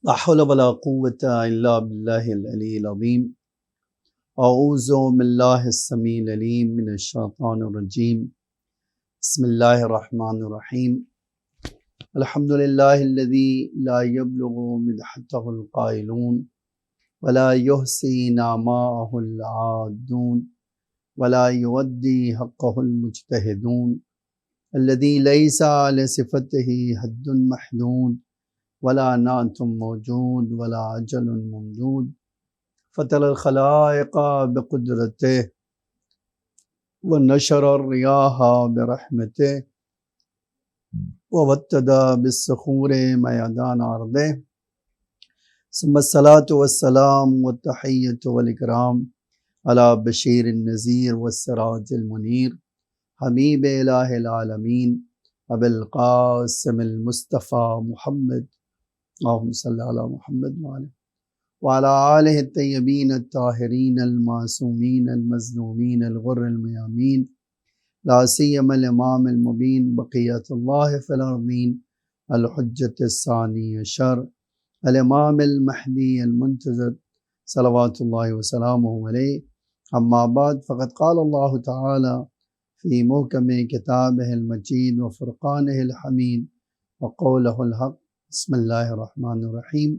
لا حول ولا قوة إلا بالله العلي العظيم. أعوذ بالله السميع العليم من الشيطان الرجيم. بسم الله الرحمن الرحيم. الحمد لله الذي لا يبلغ مدحته القائلون ولا يحصي نعماءه العادون ولا يودي حقه المجتهدون الذي ليس لصفته حد محدود ولا نعت موجود ولا أجل ممدود فطر الخلائق بقدرته ونشر الرياح برحمته ووتد بالصخور ميدان أرضه ثم الصلاة والسلام والتحية والإكرام على بشير النذير والسراج المنير حبيب إله العالمين أبي القاسم المصطفى محمد اللهم صل على محمد وعلى آله الطيبين الطاهرين المعصومين المظلومين الغر الميامين لا سيما الإمام المبين بقية الله في الأرضين الحجة الثاني عشر الإمام المهدي المنتظر صلوات الله وسلامه عليه. أما بعد فقد قال الله تعالى في محكم كتابه المجيد وفرقانه الحميد وقوله الحق. بسم اللہ الرحمن الرحیم.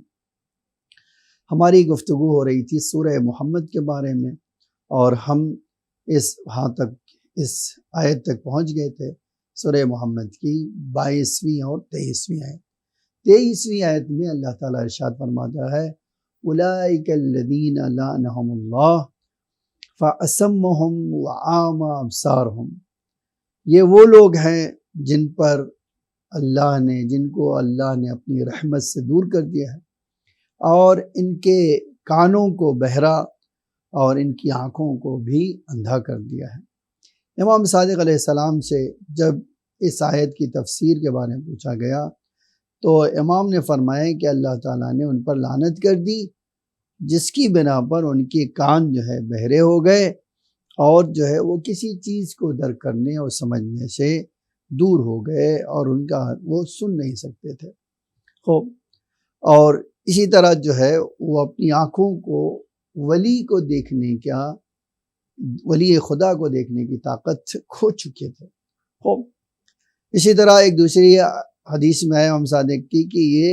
ہماری گفتگو ہو رہی تھی سورہ محمد کے بارے میں، اور ہم اس آیت تک پہنچ گئے تھے، سورہ محمد کی 22ویں اور 23ویں آیت. 23ویں آیت میں اللہ تعالیٰ ارشاد فرماتا ہے اولئک الذین لعنہم اللہ فاصمہم واعمی ابصارہم. یہ وہ لوگ ہیں جن کو اللہ نے اپنی رحمت سے دور کر دیا ہے، اور ان کے کانوں کو بہرا اور ان کی آنکھوں کو بھی اندھا کر دیا ہے. امام صادق علیہ السلام سے جب اس آیت کی تفسیر کے بارے میں پوچھا گیا تو امام نے فرمایا کہ اللہ تعالیٰ نے ان پر لعنت کر دی، جس کی بنا پر ان کے کان جو ہے بہرے ہو گئے، اور جو ہے وہ کسی چیز کو درک کرنے اور سمجھنے سے دور ہو گئے، اور ان کا وہ سن نہیں سکتے تھے. خوب. اور اسی طرح جو ہے وہ اپنی آنکھوں کو ولی خدا کو دیکھنے کی طاقت کھو چکے تھے. خوب. اسی طرح ایک دوسری حدیث میں ہے امام صادق کی کہ یہ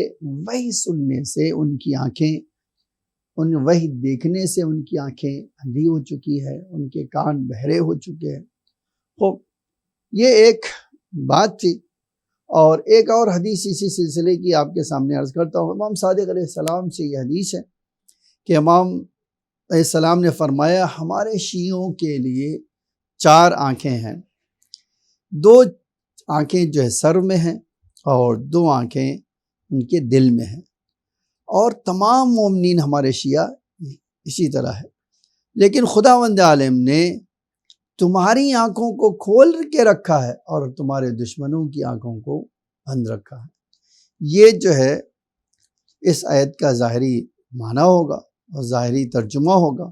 وحی سننے سے ان کی آنکھیں، وحی دیکھنے سے ان کی آنکھیں اندھی ہو چکی ہے، ان کے کان بہرے ہو چکے ہیں. خوب. یہ ایک بات تھی. اور ایک اور حدیث اسی سلسلے کی آپ کے سامنے عرض کرتا ہوں. امام صادق علیہ السلام سے یہ حدیث ہے کہ امام علیہ السلام نے فرمایا ہمارے شیعوں کے لیے 4 آنکھیں ہیں. 2 آنکھیں جو ہے سر میں ہیں، اور 2 آنکھیں ان کے دل میں ہیں. اور تمام مومنین ہمارے شیعہ اسی طرح ہے، لیکن خداوند عالم نے تمہاری آنکھوں کو کھول کے رکھا ہے اور تمہارے دشمنوں کی آنکھوں کو بند رکھا ہے. یہ جو ہے اس آیت کا ظاہری معنی ہوگا اور ظاہری ترجمہ ہوگا.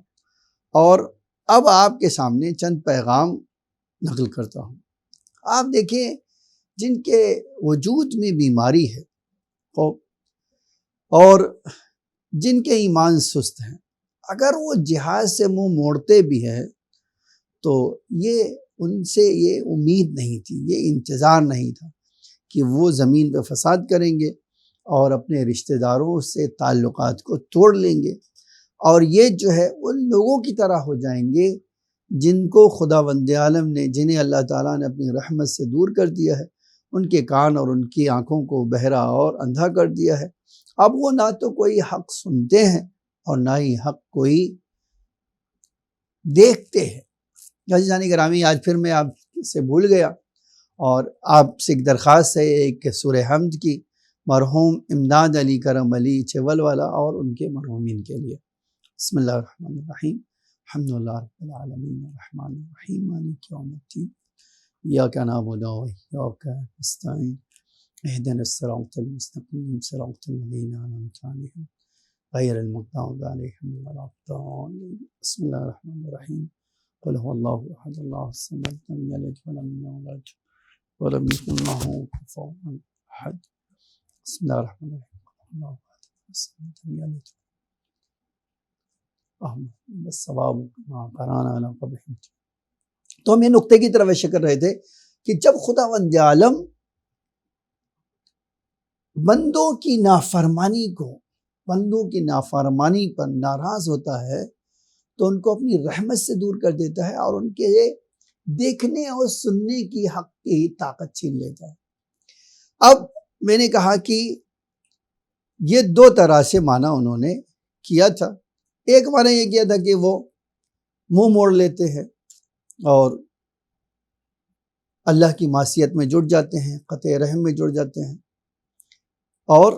اور اب آپ کے سامنے چند پیغام نقل کرتا ہوں. آپ دیکھیں جن کے وجود میں بیماری ہے اور جن کے ایمان سست ہیں، اگر وہ جہاد سے منہ موڑتے بھی ہیں تو یہ ان سے یہ امید نہیں تھی، یہ انتظار نہیں تھا کہ وہ زمین پہ فساد کریں گے اور اپنے رشتہ داروں سے تعلقات کو توڑ لیں گے، اور یہ جو ہے ان لوگوں کی طرح ہو جائیں گے جن کو خداوند عالم نے، جنہیں اللہ تعالیٰ نے اپنی رحمت سے دور کر دیا ہے، ان کے کان اور ان کی آنکھوں کو بہرا اور اندھا کر دیا ہے. اب وہ نہ تو کوئی حق سنتے ہیں اور نہ ہی حق کوئی دیکھتے ہیں. عزیزان گرامی، آج پھر میں آپ سے بھول گیا، اور آپ سے ایک درخواست ہے ایک سورہ حمد کی، مرحوم امداد علی کرم علی چول والا اور ان کے مرحومین کے لیے. بسم اللہ الرحمن الرحیم. الحمدللہ رب العالمین الرحمن الرحیم مالک یوم الدین ایاک نعبد و ایاک نستعین اهدنا الصراط المستقیم صراط الذین انعمت علیہم غیر المغضوب علیہم ولا الضالین. بسم اللہ الرحمن الرحیم. قل هو الله احد الله الصمد لم يلد ولم يولد ولم يكن له كفوا احد. بسم الله الرحمن الرحیم. تو ہم یہ نقطے کی طرف اشارہ کر رہے تھے کہ جب خداوند عالم بندوں کی نافرمانی پر ناراض ہوتا ہے تو ان کو اپنی رحمت سے دور کر دیتا ہے اور ان کے دیکھنے اور سننے کی حق کی طاقت چھین لیتا ہے۔ اب میں نے کہا کہ یہ دو طرح سے معنی انہوں نے کیا تھا۔ ایک معنی یہ کیا تھا کہ وہ منہ موڑ لیتے ہیں اور اللہ کی معصیت میں جڑ جاتے ہیں، قطع رحم میں جڑ جاتے ہیں۔ اور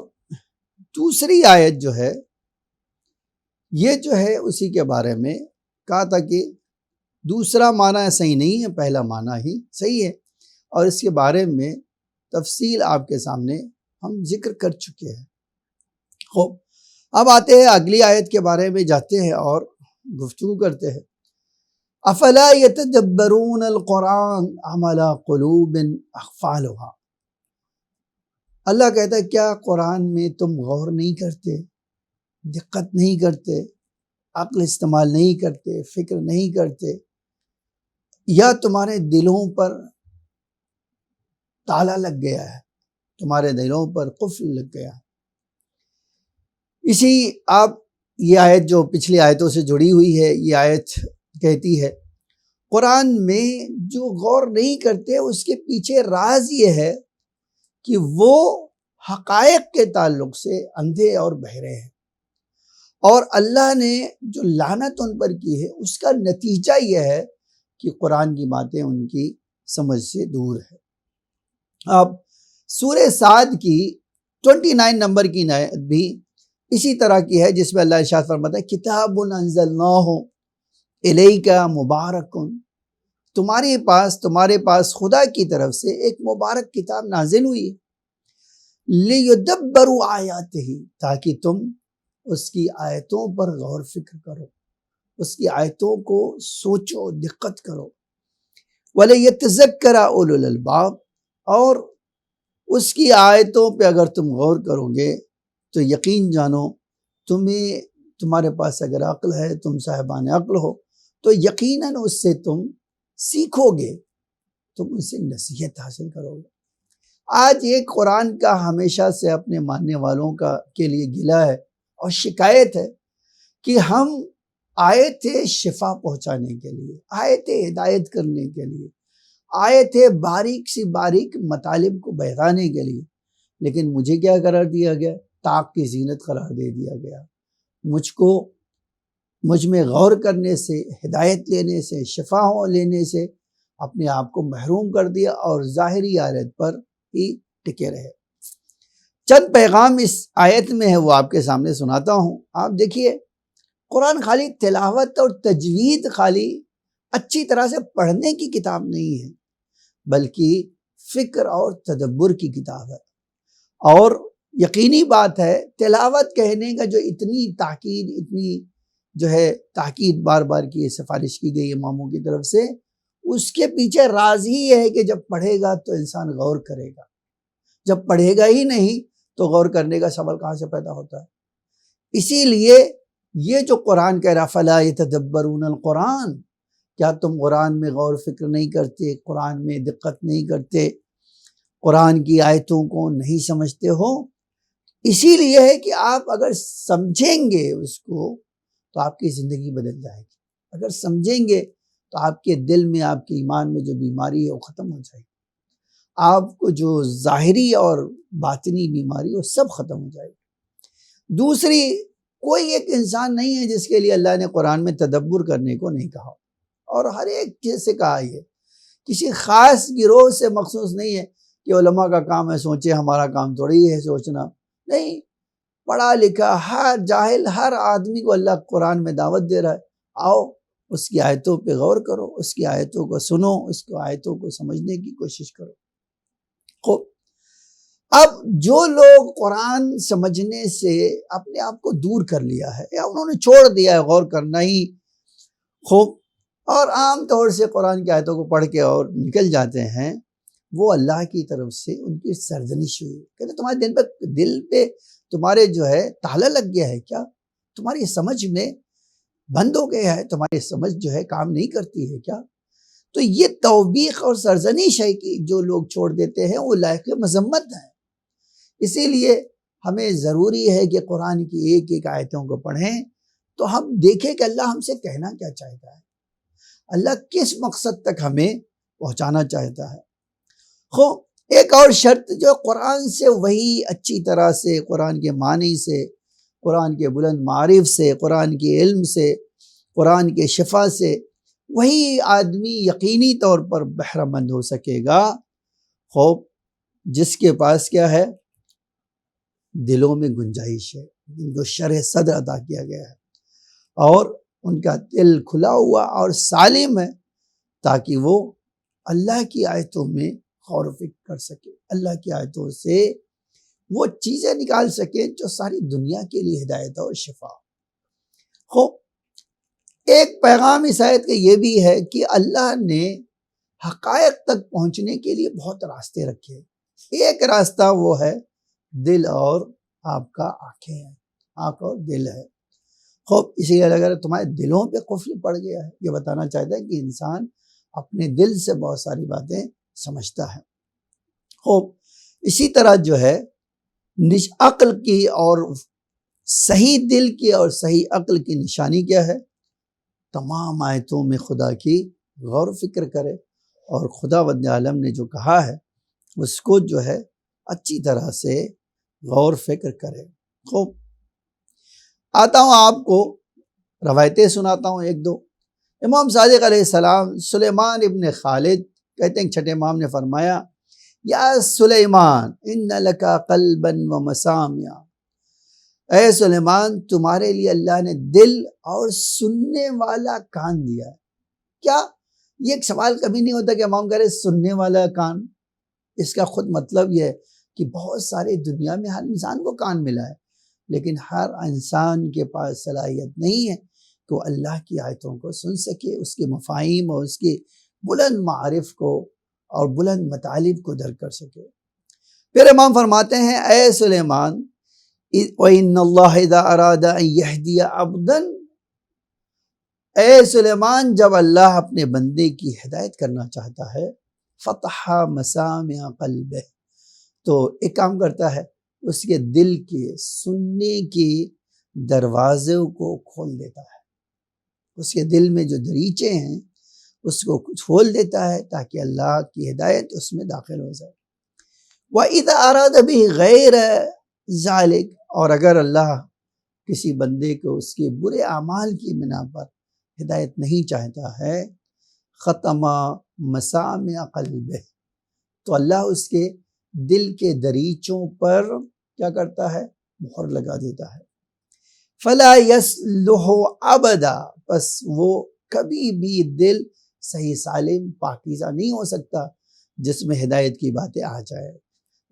دوسری آیت جو ہے یہ جو ہے اسی کے بارے میں کہا تھا کہ دوسرا معنی صحیح نہیں ہے، پہلا معنی ہی صحیح ہے، اور اس کے بارے میں تفصیل آپ کے سامنے ہم ذکر کر چکے ہیں۔ خوب، اب آتے ہیں اگلی آیت کے بارے میں، جاتے ہیں اور گفتگو کرتے ہیں۔ افلا یتدبرون القرآن ام علی قلوب اقفالها۔ اللہ کہتا ہے کیا قرآن میں تم غور نہیں کرتے، دقت نہیں کرتے، عقل استعمال نہیں کرتے، فکر نہیں کرتے، یا تمہارے دلوں پر تالا لگ گیا ہے، تمہارے دلوں پر قفل لگ گیا ہے؟ اسی آپ یہ آیت جو پچھلی آیتوں سے جڑی ہوئی ہے، یہ آیت کہتی ہے قرآن میں جو غور نہیں کرتے اس کے پیچھے راز یہ ہے کہ وہ حقائق کے تعلق سے اندھے اور بہرے ہیں، اور اللہ نے جو لعنت ان پر کی ہے اس کا نتیجہ یہ ہے کہ قرآن کی باتیں ان کی سمجھ سے دور ہے۔ اب سورہ صاد کی 29 نمبر کی آیت بھی اسی طرح کی ہے، جس میں اللہ ارشاد فرماتا ہے کتاب انزلناہ الیک مبارک، تمہارے پاس خدا کی طرف سے ایک مبارک کتاب نازل ہوئی لیدبروا آیاتہ، تاکہ تم اس کی آیتوں پر غور فکر کرو، اس کی آیتوں کو سوچو، دقت کرو۔ وَلِيَتَذَكَّرَ أُولُو الْأَلْبَابِ، اور اس کی آیتوں پہ اگر تم غور کرو گے تو یقین جانو تمہارے پاس اگر عقل ہے، تم صاحبان عقل ہو، تو یقیناً اس سے تم سیکھو گے، تم ان سے نصیحت حاصل کرو گے۔ آج ایک قرآن کا ہمیشہ سے اپنے ماننے والوں کے لیے گلہ ہے اور شکایت ہے کہ ہم آئے تھے شفا پہنچانے کے لیے، آئے تھے ہدایت کرنے کے لیے، آئے تھے باریک سی باریک مطالب کو بہرانے کے لیے، لیکن مجھے کیا قرار دیا گیا؟ طاق کی زینت قرار دے دیا گیا۔ مجھ میں غور کرنے سے، ہدایت لینے سے، شفا لینے سے اپنے آپ کو محروم کر دیا اور ظاہری آیت پر ہی ٹکے رہے۔ چند پیغام اس آیت میں ہے، وہ آپ کے سامنے سناتا ہوں۔ آپ دیکھیے، قرآن خالی تلاوت اور تجوید، خالی اچھی طرح سے پڑھنے کی کتاب نہیں ہے، بلکہ فکر اور تدبر کی کتاب ہے۔ اور یقینی بات ہے، تلاوت کہنے کا جو اتنی تاکید بار بار کی سفارش کی گئی اماموں کی طرف سے، اس کے پیچھے راز ہی یہ ہے کہ جب پڑھے گا تو انسان غور کرے گا، جب پڑھے گا ہی نہیں تو غور کرنے کا سبب کہاں سے پیدا ہوتا ہے؟ اسی لیے یہ جو قرآن کہہ رہا فَلَا يَتَدَبَّرُونَ الْقُرْآنَ، کیا تم قرآن میں غور فکر نہیں کرتے، قرآن میں دقت نہیں کرتے، قرآن کی آیتوں کو نہیں سمجھتے ہو؟ اسی لیے ہے کہ آپ اگر سمجھیں گے اس کو تو آپ کی زندگی بدل جائے گی، اگر سمجھیں گے تو آپ کے دل میں، آپ کے ایمان میں جو بیماری ہے وہ ختم ہو جائے گی، آپ کو جو ظاہری اور باطنی بیماری وہ سب ختم ہو جائے گی۔ دوسری، کوئی ایک انسان نہیں ہے جس کے لیے اللہ نے قرآن میں تدبر کرنے کو نہیں کہا، اور ہر ایک چیز سے کہا ہے، کسی خاص گروہ سے مخصوص نہیں ہے کہ علماء کا کام ہے سوچے، ہمارا کام تھوڑی ہے سوچنا، نہیں، پڑھا لکھا ہر جاہل ہر آدمی کو اللہ قرآن میں دعوت دے رہا ہے، آؤ اس کی آیتوں پہ غور کرو، اس کی آیتوں کو سنو، اس کی آیتوں کو سمجھنے کی کوشش کرو۔ خوب، اب جو لوگ قرآن سمجھنے سے اپنے آپ کو دور کر لیا ہے یا انہوں نے چھوڑ دیا ہے غور کرنا ہی، خوب، اور عام طور سے قرآن کی آیتوں کو پڑھ کے اور نکل جاتے ہیں، وہ اللہ کی طرف سے ان کی سرزنش ہوئی، کہتے تمہارے دل پہ تمہارے جو ہے تالا لگ گیا ہے کیا؟ تمہاری سمجھ میں بند ہو گیا ہے؟ تمہاری سمجھ جو ہے کام نہیں کرتی ہے کیا؟ تو یہ توبیخ اور سرزنش ہے کہ جو لوگ چھوڑ دیتے ہیں وہ لائق مذمت ہے۔ اسی لیے ہمیں ضروری ہے کہ قرآن کی ایک ایک آیتوں کو پڑھیں تو ہم دیکھیں کہ اللہ ہم سے کہنا کیا چاہتا ہے، اللہ کس مقصد تک ہمیں پہنچانا چاہتا ہے۔ ایک اور شرط جو قرآن سے وہی اچھی طرح سے، قرآن کے معنی سے، قرآن کے بلند معارف سے، قرآن کے علم سے، قرآن کے شفا سے وہی آدمی یقینی طور پر بہرہ مند ہو سکے گا جس کے پاس کیا ہے، دلوں میں گنجائش ہے، جن کو شرح صدر عطا کیا گیا ہے اور ان کا دل کھلا ہوا اور سالم ہے، تاکہ وہ اللہ کی آیتوں میں غور و فکر کر سکے، اللہ کی آیتوں سے وہ چیزیں نکال سکے جو ساری دنیا کے لیے ہدایت اور شفا۔ ایک پیغام اس آیت کا یہ بھی ہے کہ اللہ نے حقائق تک پہنچنے کے لیے بہت راستے رکھے۔ ایک راستہ وہ ہے دل اور آپ کا آنکھیں ہیں، آنکھ اور دل ہے۔ اسی لیے اگر تمہارے دلوں پہ قفل پڑ گیا ہے، یہ بتانا چاہتا ہے کہ انسان اپنے دل سے بہت ساری باتیں سمجھتا ہے۔ اسی طرح جو ہے عقل کی اور صحیح دل کی اور صحیح عقل کی نشانی کیا ہے؟ تمام آیتوں میں خدا کی غور و فکر کرے اور خدا وند عالم نے جو کہا ہے اس کو جو ہے اچھی طرح سے غور فکر کرے۔ آتا ہوں آپ کو روایتیں سناتا ہوں ایک دو۔ امام صادق علیہ السلام سلیمان ابن خالد کہتے ہیں چھٹے امام نے فرمایا، یا سلیمان ان لکا قلبا و مسامع، اے سلیمان تمہارے لیے اللہ نے دل اور سننے والا کان دیا ہے۔ کیا یہ ایک سوال کبھی نہیں ہوتا کہ امام کہہ رہے سننے والا کان؟ اس کا خود مطلب یہ ہے کہ بہت سارے دنیا میں ہر انسان کو کان ملا ہے، لیکن ہر انسان کے پاس صلاحیت نہیں ہے کہ وہ اللہ کی آیتوں کو سن سکے، اس کے مفاہیم اور اس کے بلند معارف کو اور بلند مطالب کو درک کر سکے۔ پھر امام فرماتے ہیں، اے سلیمان وَإِنَّ اللَّهَ إِذَا أَرَادَ أَن يَهْدِيَ عَبْدًا، اے سلیمان جب اللہ اپنے بندے کی ہدایت کرنا چاہتا ہے فَتَحَ مَسَامِعَ قَلْبِهِ، تو ایک کام کرتا ہے، اس کے دل کے سننے کے دروازوں کو کھول دیتا ہے، اس کے دل میں جو دریچے ہیں اس کو کھول دیتا ہے تاکہ اللہ کی ہدایت اس میں داخل ہو جائے۔ وَإِذَا أَرَادَ بِهِ غَيْرَ ذَلِكَ، اور اگر اللہ کسی بندے کو اس کے برے اعمال کی بنا پر ہدایت نہیں چاہتا ہے، ختم مسامع قلبہ، تو اللہ اس کے دل کے دریچوں پر کیا کرتا ہے؟ مہر لگا دیتا ہے۔ فلا یصلح ابدا، بس وہ کبھی بھی دل صحیح سالم پاکیزہ نہیں ہو سکتا جس میں ہدایت کی باتیں آ جائے۔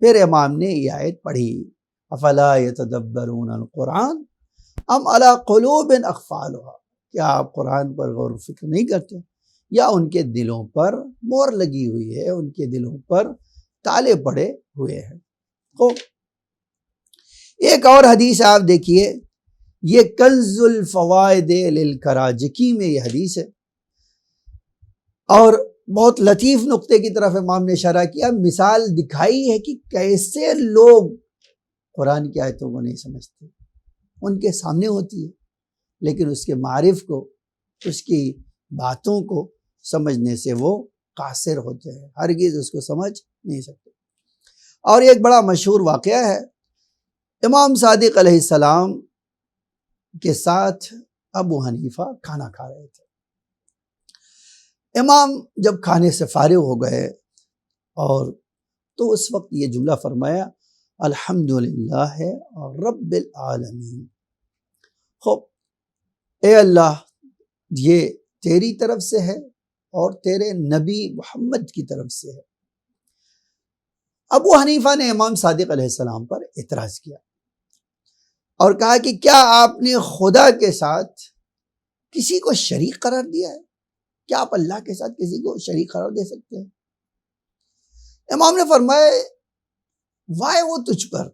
پھر امام نے یہ آیت پڑھی، افلا یتدبرون القرآن ام علی قلوب اقفالها، کیا آپ قرآن پر غور و فکر نہیں کرتے یا ان کے دلوں پر مہر لگی ہوئی ہے، ان کے دلوں پر تالے پڑے ہوئے ہیں۔ ایک اور حدیث آپ دیکھیے، یہ کنز الفوائد للکراجکی میں یہ حدیث ہے اور بہت لطیف نقطے کی طرف امام نے اشارہ کیا، مثال دکھائی ہے کہ کیسے لوگ قرآن کی آیتوں کو نہیں سمجھتے، ان کے سامنے ہوتی ہے لیکن اس کے معارف کو، اس کی باتوں کو سمجھنے سے وہ قاصر ہوتے ہیں، ہرگز اس کو سمجھ نہیں سکتے۔ اور ایک بڑا مشہور واقعہ ہے، امام صادق علیہ السلام کے ساتھ ابو حنیفہ کھانا کھا رہے تھے۔ امام جب کھانے سے فارغ ہو گئے اور تو اس وقت یہ جملہ فرمایا، الحمدللہ رب العالمین، اے اللہ یہ تیری طرف سے ہے اور تیرے نبی محمد کی طرف سے ہے۔ ابو حنیفہ نے امام صادق علیہ السلام پر اعتراض کیا اور کہا کہ کیا آپ نے خدا کے ساتھ کسی کو شریک قرار دیا ہے؟ کیا آپ اللہ کے ساتھ کسی کو شریک قرار دے سکتے ہیں؟ امام نے فرمایا، وائے وہ تجھ پر،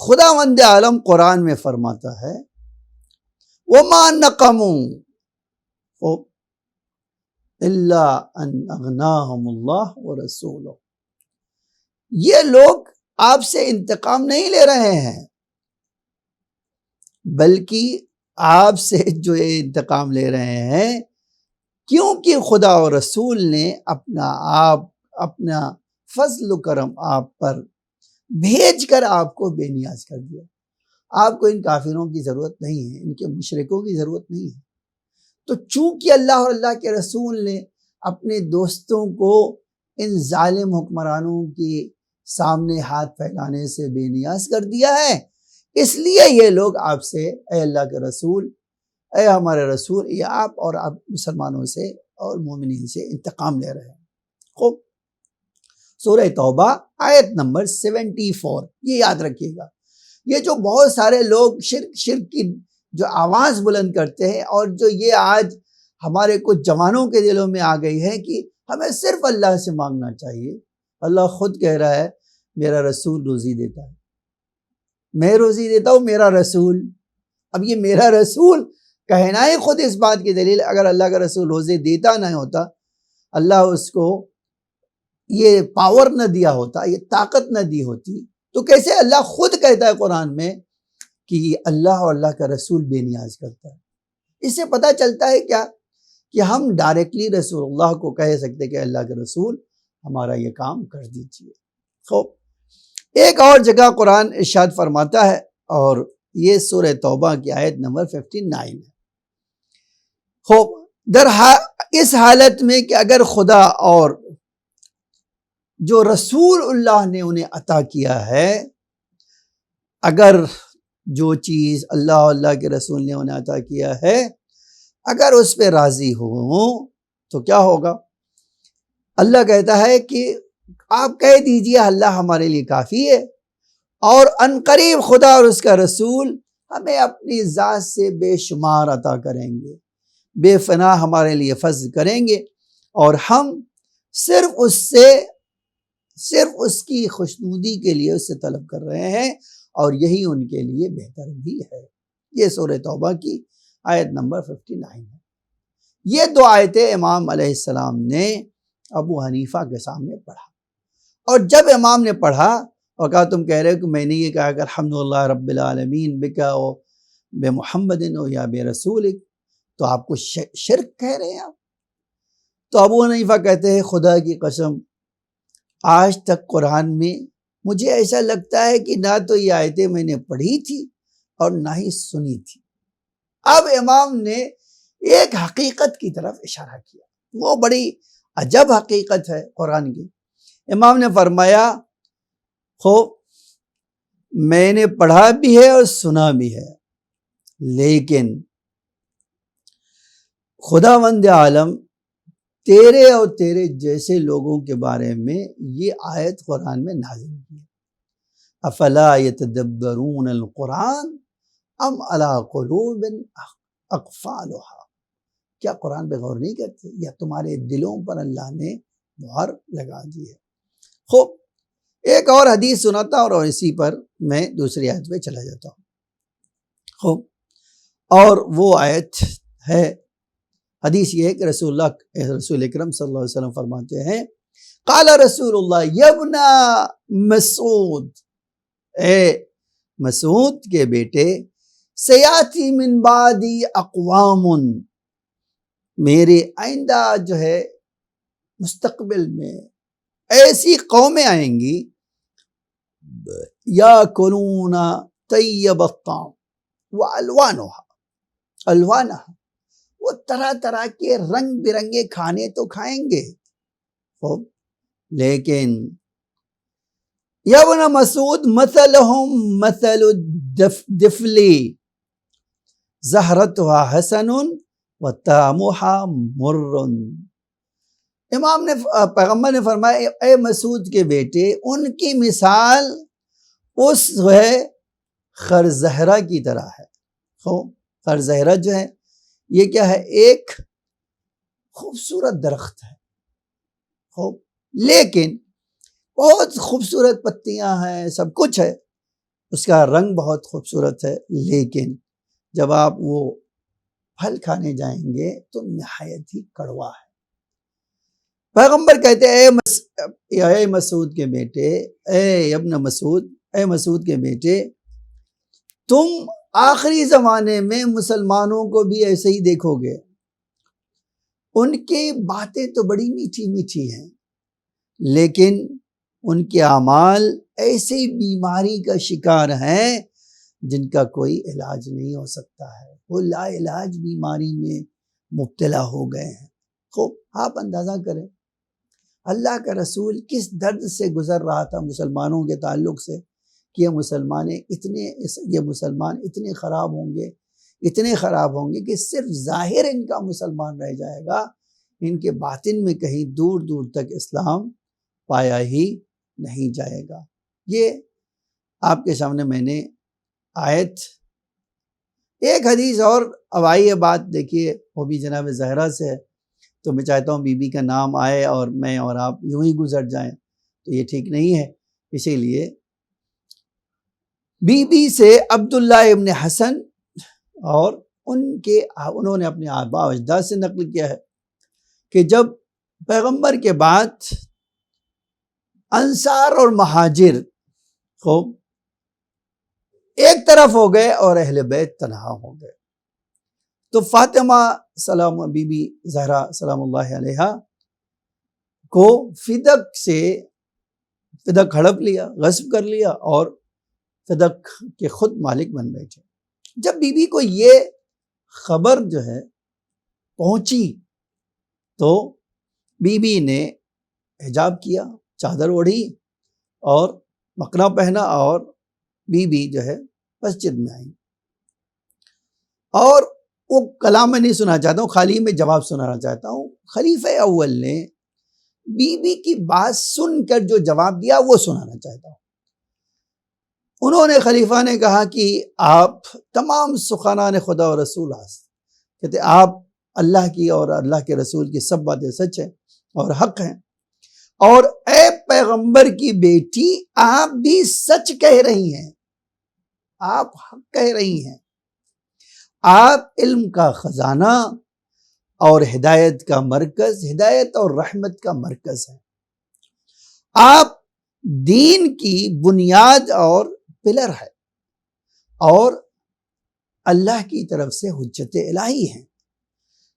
خداوند عالم قرآن میں فرماتا ہے وَمَا نَقَمُوا إِلَّا أَنْ أَغْنَاهُمُ اللَّهُ وَرَسُولُهُ، یہ لوگ آپ سے انتقام نہیں لے رہے ہیں، بلکہ آپ سے جو یہ انتقام لے رہے ہیں کیونکہ خدا اور رسول نے اپنا فضل و کرم آپ پر بھیج کر آپ کو بے نیاز کر دیا۔ آپ کو ان کافروں کی ضرورت نہیں ہے، ان کے مشرکوں کی ضرورت نہیں ہے۔ تو چونکہ اللہ اور اللہ کے رسول نے اپنے دوستوں کو ان ظالم حکمرانوں کے سامنے ہاتھ پھیلانے سے بے نیاز کر دیا ہے، اس لیے یہ لوگ آپ سے اے اللہ کے رسول، اے ہمارے رسول، یہ آپ اور آپ مسلمانوں سے اور مومنین سے انتقام لے رہے ہیں۔ خوب، سورہ توبہ آیت نمبر 74، یہ یاد رکھیے گا۔ یہ جو بہت سارے لوگ شرک کی جو آواز بلند کرتے ہیں، اور جو یہ آج ہمارے کچھ جوانوں کے دلوں میں آ گئی ہے کہ ہمیں صرف اللہ سے مانگنا چاہیے۔ اللہ خود کہہ رہا ہے میرا رسول روزی دیتا ہے، میں روزی دیتا ہوں، میرا رسول۔ اب یہ میرا رسول کہنا ہی خود اس بات کی دلیل، اگر اللہ کا رسول روزے دیتا نہ ہوتا، اللہ اس کو یہ پاور نہ دیا ہوتا، یہ طاقت نہ دی ہوتی، تو کیسے اللہ خود کہتا ہے قرآن میں کہ اللہ اور اللہ کا رسول بے نیاز کرتا ہے۔ اس سے پتہ چلتا ہے کیا کہ ہم ڈائریکٹلی رسول اللہ کو کہہ سکتے کہ اللہ کے رسول ہمارا یہ کام کر دیجیے۔ خوب، ایک اور جگہ قرآن ارشاد فرماتا ہے، اور یہ سورہ توبہ کی آیت نمبر 59 ہے۔ خوب، اس حالت میں کہ اگر خدا اور جو رسول اللہ نے انہیں عطا کیا ہے، اگر جو چیز اللہ اور اللہ کے رسول نے انہیں عطا کیا ہے اگر اس پہ راضی ہوں تو کیا ہوگا؟ اللہ کہتا ہے کہ آپ کہہ دیجئے اللہ ہمارے لیے کافی ہے، اور عنقریب خدا اور اس کا رسول ہمیں اپنی ذات سے بے شمار عطا کریں گے، بے فنا ہمارے لیے فضل کریں گے، اور ہم صرف اس کی خوشنودی کے لیے اس سے طلب کر رہے ہیں، اور یہی ان کے لیے بہتر بھی ہے۔ یہ سورہ توبہ کی آیت نمبر 59 ہے۔ یہ دو آیتیں امام علیہ السلام نے ابو حنیفہ کے سامنے پڑھا، اور جب امام نے پڑھا اور کہا تم کہہ رہے ہو کہ میں نے یہ کہا کہ الحمدللہ رب العالمین بکا و بے محمد و یا بے رسولک، تو آپ کو شرک کہہ رہے ہیں آپ؟ تو ابو حنیفہ کہتے ہیں خدا کی قسم آج تک قرآن میں مجھے ایسا لگتا ہے کہ نہ تو یہ آیتیں میں نے پڑھی تھی اور نہ ہی سنی تھی۔ اب امام نے ایک حقیقت کی طرف اشارہ کیا، وہ بڑی عجب حقیقت ہے قرآن کی۔ امام نے فرمایا خوب میں نے پڑھا بھی ہے اور سنا بھی ہے، لیکن خداوند عالم تیرے اور تیرے جیسے لوگوں کے بارے میں یہ آیت قرآن میں نازل کی ہے۔ افلا یتدبرون القرآن ام علی قلوب اقفالها، کیا قرآن پہ غور نہیں کرتے، یا تمہارے دلوں پر اللہ نے مہر لگا دی ہے۔ خوب، ایک اور حدیث سناتا اور اسی پر میں دوسری آیت پہ چلا جاتا ہوں۔ خوب، اور وہ آیت ہے، حدیث یہ ہے کہ رسول اکرم صلی اللہ علیہ وسلم فرماتے ہیں قال رسول اللہ یبن مسعود، اے مسعود کے بیٹے، سیاتی من بعدی اقوام، میرے آئندہ جو ہے مستقبل میں ایسی قومیں آئیں گی یاکلون طیب الطعام والوانها، وہ طرح طرح کے رنگ برنگے کھانے تو کھائیں گے، لیکن یا ابن مسعود مثلہم مثل الدفل زہرتها حسن وطعمها مر۔ امام نے پیغمبر نے فرمایا اے مسعود کے بیٹے، ان کی مثال اس ہے خرزہرہ کی طرح ہے۔ خرزہرہ جو ہے یہ کیا ہے؟ ایک خوبصورت درخت ہے، لیکن بہت خوبصورت پتیاں ہیں، سب کچھ ہے، اس کا رنگ بہت خوبصورت ہے، لیکن جب آپ وہ پھل کھانے جائیں گے تو نہایت ہی کڑوا ہے۔ پیغمبر کہتے ہیں اے مسعود کے بیٹے، اے ابن مسعود، اے مسعود کے بیٹے، تم آخری زمانے میں مسلمانوں کو بھی ایسے ہی دیکھو گے، ان کی باتیں تو بڑی میٹھی میٹھی ہیں، لیکن ان کے اعمال ایسی بیماری کا شکار ہیں جن کا کوئی علاج نہیں ہو سکتا ہے، وہ لا علاج بیماری میں مبتلا ہو گئے ہیں۔ خوب آپ اندازہ کریں اللہ کا رسول کس درد سے گزر رہا تھا مسلمانوں کے تعلق سے کہ یہ مسلمان اتنے خراب ہوں گے کہ صرف ظاہر ان کا مسلمان رہ جائے گا، ان کے باطن میں کہیں دور دور تک اسلام پایا ہی نہیں جائے گا۔ یہ آپ کے سامنے میں نے آیت، ایک حدیث اور اب آئیے بات دیکھیے، وہ بھی جناب زہرا سے ہے، تو میں چاہتا ہوں بی بی کا نام آئے اور میں اور آپ یوں ہی گزر جائیں، تو یہ ٹھیک نہیں ہے۔ اسی لیے بی بی سے عبداللہ ابن حسن اور انہوں نے اپنے آباء و اجداد سے نقل کیا ہے کہ جب پیغمبر کے بعد انصار اور مہاجر خوب ایک طرف ہو گئے اور اہل بیت تنہا ہو گئے، تو فاطمہ بی بی زہرا سلام اللہ علیہا کو فدق ہڑپ لیا، غصب کر لیا اور فدق کے خود مالک بن بیٹھے۔ جب بی بی کو یہ خبر جو ہے پہنچی تو بی بی نے حجاب کیا، چادر اوڑھی اور مکنا پہنا، اور بی بی جو ہے مسجد میں آئی، اور وہ کلام میں نہیں سنا چاہتا ہوں، خالی میں جواب سنانا چاہتا ہوں۔ خلیفہ اول نے بی بی کی بات سن کر جو جواب دیا وہ سنانا چاہتا ہوں۔ انہوں نے، خلیفہ نے کہا کہ آپ تمام سخنان خدا و رسول کہتے آپ اللہ کی اور اللہ کے رسول کی سب باتیں سچ ہیں اور حق ہیں، اور اے پیغمبر کی بیٹی آپ بھی سچ کہہ رہی ہیں، آپ حق کہہ رہی ہیں، آپ علم کا خزانہ اور ہدایت کا مرکز، ہدایت اور رحمت کا مرکز ہیں، آپ دین کی بنیاد اور پلر ہے، اور اللہ کی طرف سے حجت الہی ہیں۔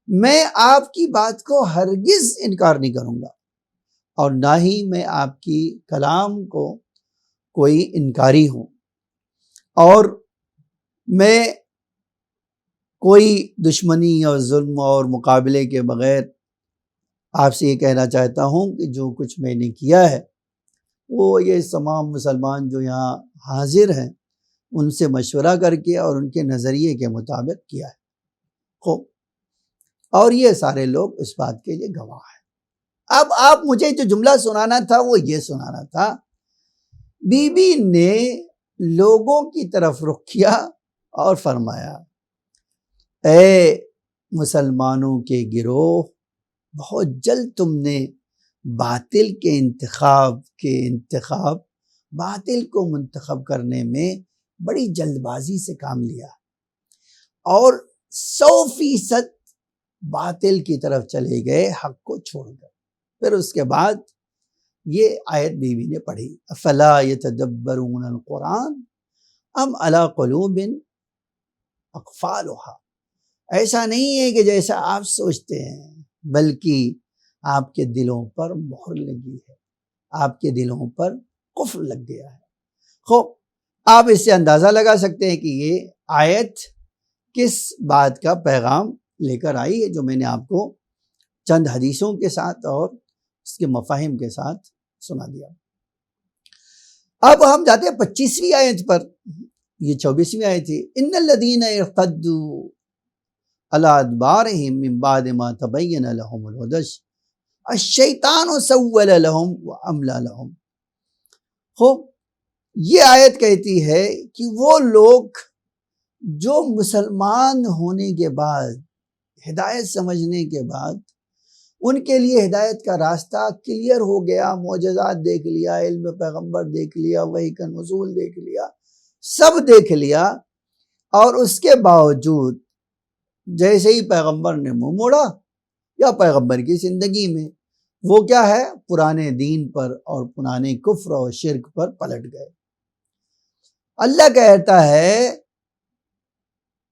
میں آپ کی بات کو ہرگز انکار نہیں کروں گا، اور نہ ہی میں آپ کی کلام کو کوئی انکاری ہوں، اور میں کوئی دشمنی اور ظلم اور مقابلے کے بغیر آپ سے یہ کہنا چاہتا ہوں کہ جو کچھ میں نے کیا ہے وہ یہ تمام مسلمان جو یہاں حاضر ہیں ان سے مشورہ کر کے اور ان کے نظریے کے مطابق کیا ہے، خوب، اور یہ سارے لوگ اس بات کے لیے گواہ ہیں۔ اب آپ مجھے جو جملہ سنانا تھا وہ یہ سنانا تھا، بی بی نے لوگوں کی طرف رخ کیا اور فرمایا، اے مسلمانوں کے گروہ، بہت جلد تم نے باطل کے انتخاب باطل کو منتخب کرنے میں بڑی جلد بازی سے کام لیا، اور 100% باطل کی طرف چلے گئے، حق کو چھوڑ گئے۔ پھر اس کے بعد یہ آیت بی بی نے پڑھی، افلا یتدبرون القرآن ام علی قلوب اقفالها، ایسا نہیں ہے کہ جیسا آپ سوچتے ہیں، بلکہ آپ کے دلوں پر مہر لگی ہے، آپ کے دلوں پر قفل لگ گیا ہے۔ خوب، آپ اس سے اندازہ لگا سکتے ہیں کہ یہ آیت کس بات کا پیغام لے کر آئی ہے، جو میں نے آپ کو چند حدیثوں کے ساتھ اور اس کے مفاہیم کے ساتھ سنا دیا۔ اب ہم جاتے ہیں 25ویں آیت پر، یہ 24ویں آیت تھی، ان الذین ارتدوا علی ادبارہم من بعد ما تبین لہم الہدی الشیطان سول لہم واملی لہم۔ خوب، یہ آیت کہتی ہے کہ وہ لوگ جو مسلمان ہونے کے بعد، ہدایت سمجھنے کے بعد، ان کے لیے ہدایت کا راستہ کلیئر ہو گیا، معجزات دیکھ لیا، علم پیغمبر دیکھ لیا، وحی کا نزول دیکھ لیا، سب دیکھ لیا، اور اس کے باوجود جیسے ہی پیغمبر نے منہ موڑا یا پیغمبر کی زندگی میں وہ کیا ہے، پرانے دین پر اور پرانے کفر اور شرک پر پلٹ گئے۔ اللہ کہتا ہے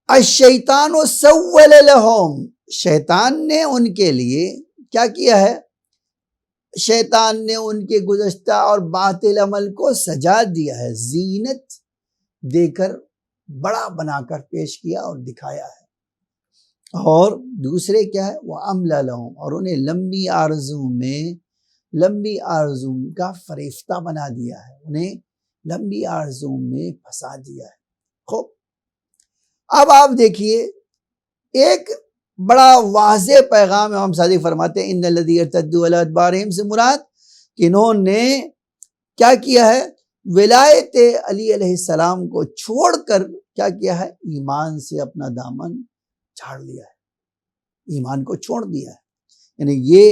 الشیطان سول لہم، شیطان نے ان کے لیے کیا کیا ہے، شیطان نے ان کے گزشتہ اور باطل عمل کو سجا دیا ہے، زینت دے کر بڑا بنا کر پیش کیا اور دکھایا ہے۔ اور دوسرے کیا ہے، وہ عمل لہم، اور انہیں لمبی آرزو کا فریفتہ بنا دیا ہے، انہیں لمبی آرزو میں پھنسا دیا ہے۔ خوب، اب آپ دیکھیے ایک بڑا واضح پیغام امام صادق فرماتے ہیں ان الذی ارتدوا علی ادبارہم سے مراد کہ انہوں نے کیا کیا ہے، ولایت علی علیہ السلام کو چھوڑ کر کیا کیا ہے، ایمان سے اپنا دامن جھاڑ لیا ہے، ایمان کو چھوڑ دیا ہے۔ یعنی یہ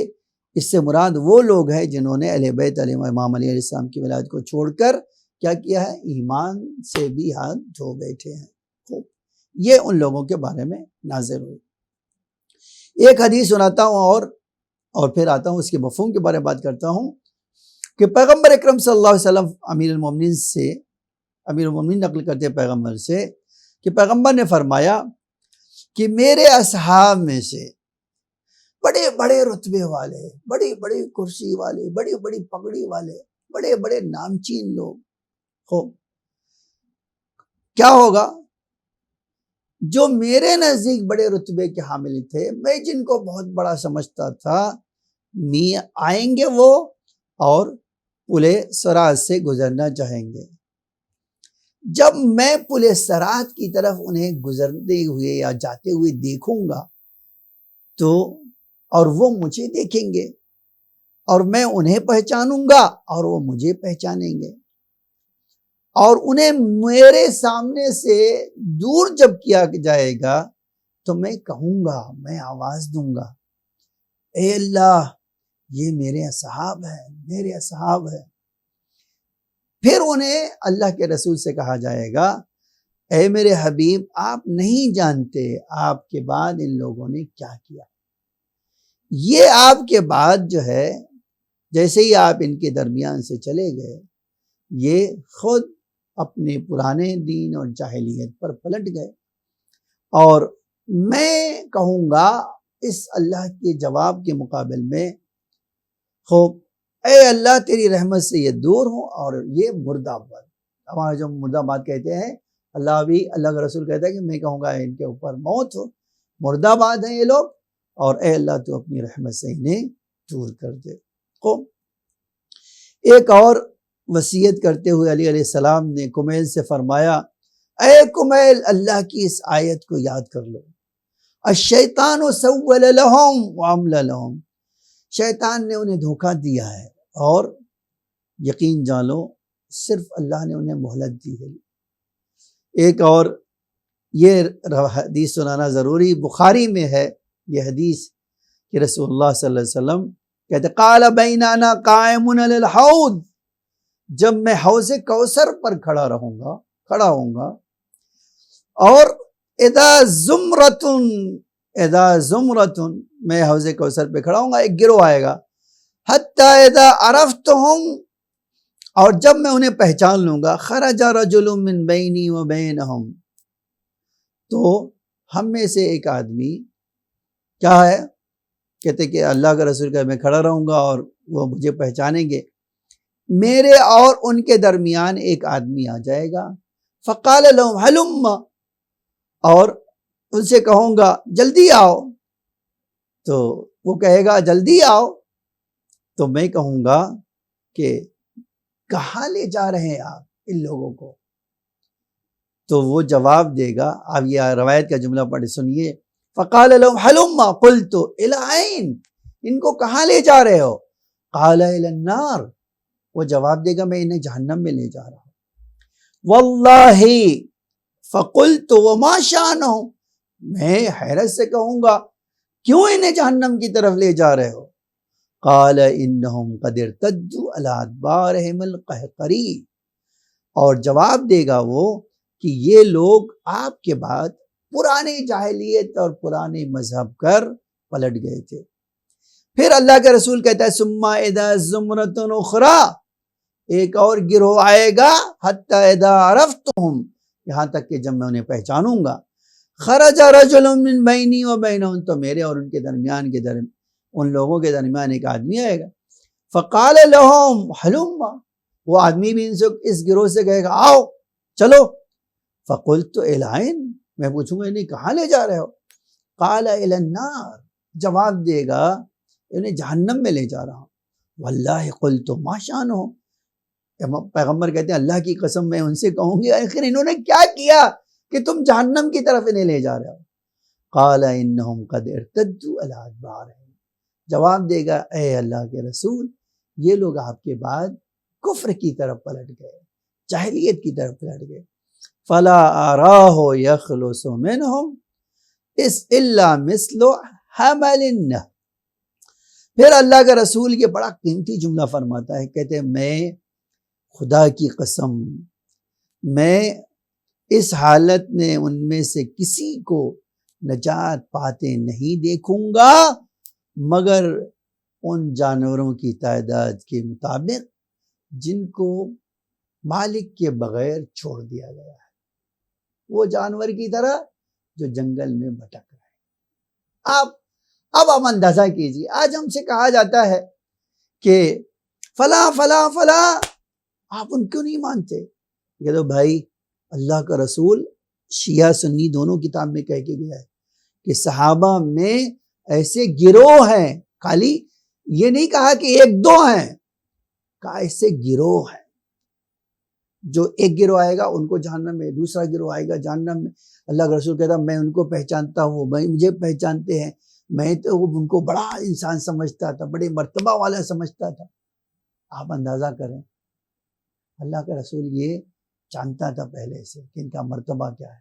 اس سے مراد وہ لوگ ہیں جنہوں نے اہل بیت علیہ امام علی علیہ السلام کی ولایت کو چھوڑ کر کیا کیا ہے، ایمان سے بھی ہاتھ دھو بیٹھے ہیں۔ خوب، یہ ان لوگوں کے بارے میں نازل ہوئی۔ ایک حدیث سناتا ہوں اور پھر آتا ہوں اس کے مفہوم کے بارے میں بات کرتا ہوں کہ پیغمبر اکرم صلی اللہ علیہ وسلم امیر المومنین نقل کرتے پیغمبر سے کہ پیغمبر نے فرمایا کہ میرے اصحاب میں سے بڑے بڑے رتبے والے، بڑی بڑی کرسی والے، بڑی بڑی پگڑی والے، بڑے بڑے نامچین لوگ، خوب کیا ہوگا، جو میرے نزدیک بڑے رتبے کے حامل تھے، میں جن کو بہت بڑا سمجھتا تھا، آئیں گے وہ اور پلِ صراط سے گزرنا چاہیں گے۔ جب میں پلِ صراط کی طرف انہیں گزرتے ہوئے یا جاتے ہوئے دیکھوں گا تو اور وہ مجھے دیکھیں گے اور میں انہیں پہچانوں گا اور وہ مجھے پہچانیں گے، اور انہیں میرے سامنے سے دور جب کیا جائے گا تو میں کہوں گا، میں آواز دوں گا، اے اللہ یہ میرے اصحاب ہیں، میرے اصحاب ہیں۔ پھر انہیں اللہ کے رسول سے کہا جائے گا، اے میرے حبیب آپ نہیں جانتے آپ کے بعد ان لوگوں نے کیا کیا۔ یہ آپ کے بعد جو ہے، جیسے ہی آپ ان کے درمیان سے چلے گئے، یہ خود اپنے پرانے دین اور جاہلیت پر پلٹ گئے، اور میں کہوں گا اس اللہ کے جواب کے مقابل میں، خوب اے اللہ تیری رحمت سے یہ دور ہوں اور یہ مردہ باد۔ ہمارے جو مردہ باد کہتے ہیں، اللہ کا رسول کہتا ہے کہ میں کہوں گا ان کے اوپر موت ہو، مردہ باد ہیں یہ لوگ، اور اے اللہ تو اپنی رحمت سے انہیں دور کر دے۔ خوب، ایک اور وصیت کرتے ہوئے علی علیہ السلام نے کمیل سے فرمایا، اے کمیل اللہ کی اس آیت کو یاد کر لو، الشیطان سول لہم وعمل لہم، شیطان نے انہیں دھوکہ دیا ہے اور یقین جانو صرف اللہ نے انہیں مہلت دی ہے۔ ایک اور یہ حدیث سنانا ضروری، بخاری میں ہے یہ حدیث کہ رسول اللہ صلی اللہ علیہ وسلم کہتے قال بیننا قائم علی الحوض، جب میں حوض کوثر پر کھڑا ہوں گا، اور اذا زمرتن میں حوض کوثر پہ کھڑا ہوں گا، ایک گروہ آئے گا، حتی اذا عرفتہم، اور جب میں انہیں پہچان لوں گا، خرج رجل من بینی و بینہم، تو ہم میں سے ایک آدمی کیا ہے، کہتے کہ اللہ کا رسول کہ میں کھڑا رہوں گا اور وہ مجھے پہچانیں گے، میرے اور ان کے درمیان ایک آدمی آ جائے گا، فقال لهم ہلم، اور ان سے کہوں گا جلدی آؤ، تو وہ کہے گا جلدی آؤ، تو میں کہوں گا کہ کہاں لے جا رہے ہیں آپ ان لوگوں کو؟ تو وہ جواب دے گا، آپ یہ روایت کا جملہ پڑھ سنیے، فقال لهم ہلم قلت الی عین، ان کو کہاں لے جا رہے ہو؟ قال الی النار، وہ جواب دے گا میں انہیں جہنم میں لے جا رہا ہوں۔ واللہ، فقلت وما شانہم، میں حیرت سے کہوں گا کیوں انہیں جہنم کی طرف لے جا رہے ہو؟ قال انہم قد ارتدوا علی ادبارہم القہقری، اور جواب دے گا وہ کہ یہ لوگ آپ کے بعد پرانے جاہلیت اور پرانے مذہب کر پلٹ گئے تھے۔ پھر اللہ کے رسول کہتا ہے ثم اذا زمرۃ اخری، ایک اور گروہ آئے گا، حتی اذا عرفتہم، یہاں تک کہ جب میں انہیں پہچانوں گا، خرج رجل من بینی و بینہم، تو میرے اور ان کے درمیان ان لوگوں کے درمیان ایک آدمی آئے گا، فقال لہم ہلم، وہ آدمی بھی اس گروہ سے کہے گا آؤ چلو، فقلت الائن، میں پوچھوں گا انہیں کہاں لے جا رہے ہو؟ قال الی النار، جواب دے گا انہیں جہنم میں لے جا رہا ہوں۔ واللہ قلت ما شانہ، پیغمبر کہتے ہیں اللہ کی قسم میں ان سے کہوں گی آخر انہوں نے کیا کیا کہ تم جہنم کی طرف انہیں لے جا رہے ہو؟ قال انہم قد ارتدوا علی ادبارہم، جواب دے گا اے اللہ کے رسول یہ لوگ آپ کے بعد کفر کی طرف پلٹ گئے، جاہلیت کی طرف پلٹ گئے۔ فلا اراہ یخلص منہم الا مثل حمل النحل، پھر اللہ کا رسول یہ بڑا قیمتی جملہ فرماتا ہے، کہتے ہیں میں خدا کی قسم میں اس حالت میں ان میں سے کسی کو نجات پاتے نہیں دیکھوں گا مگر ان جانوروں کی تعداد کے مطابق جن کو مالک کے بغیر چھوڑ دیا گیا ہے، وہ جانور کی طرح جو جنگل میں بھٹک رہے ہیں۔ اب آپ اندازہ کیجیے، آج ہم سے کہا جاتا ہے کہ فلاں فلاں فلاں، آپ ان کیوں نہیں مانتے؟ کہ تو بھائی اللہ کا رسول شیعہ سنی دونوں کتاب میں کہہ کے گیا ہے کہ صحابہ میں ایسے گروہ ہیں، خالی یہ نہیں کہا کہ ایک دو ہیں، کہا ایسے گروہ ہیں، جو ایک گروہ آئے گا ان کو جہنم میں، دوسرا گروہ آئے گا جہنم میں۔ اللہ کا رسول کہتا میں ان کو پہچانتا ہوں، وہ مجھے پہچانتے ہیں، میں تو ان کو بڑا انسان سمجھتا تھا، بڑے مرتبہ والا سمجھتا تھا۔ آپ اندازہ کریں اللہ کا رسول یہ جانتا تھا پہلے سے کہ ان کا مرتبہ کیا ہے،